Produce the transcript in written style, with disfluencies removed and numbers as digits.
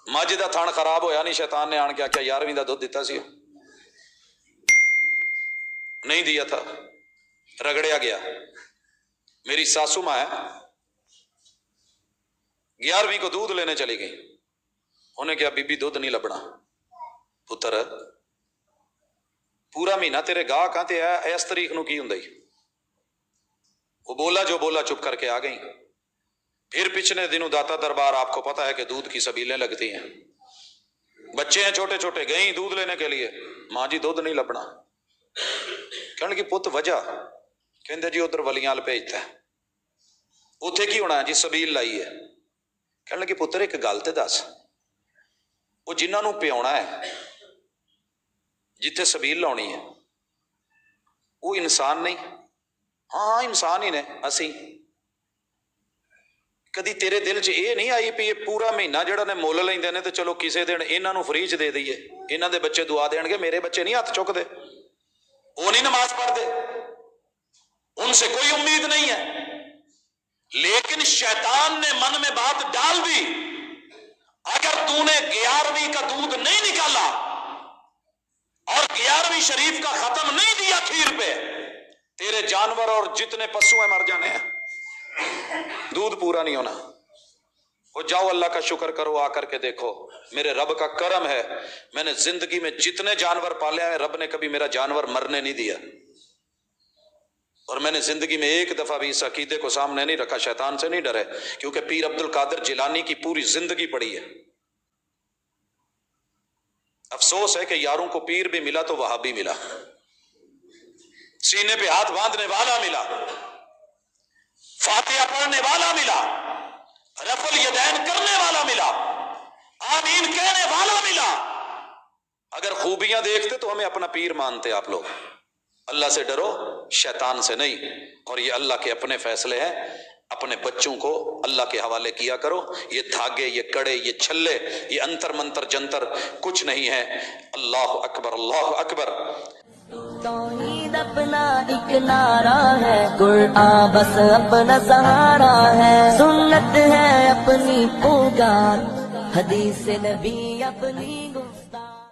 مجھ دا تھن خراب ہویا نہیں، شیطان نے آن کے آخیا 11ویں دا دودھ دیتا سی، نہیں دیا تھا، رگڑیا گیا۔ میری ساسو ماں ہے 11ویں کو دودھ لینے چلی گئی، انہیں کیا بی بی دودھ نہیں لبنا، پتر پورا مہینہ تیرے گاہ کہاں تے ہے، اس تاریخ نو کی ہوں دائی؟ وہ بولا جو بولا، چپ کر کے آ گئی۔ پھر پچھلے دنوں داتا دربار، آپ کو پتا ہے کہ دودھ کی سبیلیں لگتی ہیں، بچے ہیں چھوٹے چھوٹے، گئیں دودھ لینے کے لیے، ماں جی دودھ نہیں لبنا۔ کہنے کی پت وجہ، کہندے جی ادھر ولیاں بھیجتا ہے، اتھے کی ہونا ہے جی سبیل لائی ہے۔ کہنے لگی پتر ایک گل تے دس، وہ جنہاں نو پیونا ہے جتھے سبیل لاؤنی ہے وہ انسان نہیں؟ ہاں انسان ہی نے اسی۔ کدی تیرے دل چ یہ نہیں آئی بھی یہ پورا مہینہ جڑا نے مول لیندے نے تے چلو کسے دن انہاں نو فری چ دے دئیے، انہاں دے بچے دعا دین گے، میرے بچے نہیں ہاتھ چک دے، وہ نہیں نماز پڑھ دے، ان سے کوئی امید نہیں ہے۔ لیکن شیطان نے من میں بات ڈال دی، اگر تو نے 11ویں کا دودھ نہیں نکالا اور 11ویں شریف کا ختم نہیں دیا کھیر پہ، تیرے جانور اور جتنے پشو ہیں مر جانے ہیں، دودھ پورا نہیں ہونا۔ وہ جاؤ اللہ کا شکر کرو، آ کر کے دیکھو میرے رب کا کرم ہے، میں نے زندگی میں جتنے جانور پالے ہیں رب نے کبھی میرا جانور مرنے نہیں دیا، اور میں نے زندگی میں ایک دفعہ بھی اس عقیدے کو سامنے نہیں رکھا، شیطان سے نہیں ڈرے، کیونکہ پیر عبد القادر جیلانی کی پوری زندگی پڑی ہے۔ افسوس ہے کہ یاروں کو پیر بھی ملا تو وہابی ملا، سینے پہ ہاتھ باندھنے والا ملا، فاتحہ پڑھنے والا ملا، رفع الیدین کرنے والا ملا، آمین کہنے والا ملا۔ اگر خوبیاں دیکھتے تو ہمیں اپنا پیر مانتے آپ لوگ۔ اللہ سے ڈرو، شیطان سے نہیں، اور یہ اللہ کے اپنے فیصلے ہیں، اپنے بچوں کو اللہ کے حوالے کیا کرو۔ یہ دھاگے، یہ کڑے، یہ چھلے، یہ انتر منتر جنتر کچھ نہیں ہے۔ اللہ اکبر، اللہ اکبر۔ توحید اپنا ایک نعرہ ہے، قرآن بس اپنا سہارا ہے، سنت ہے اپنی پکار، حدیث نبی اپنی گفتار۔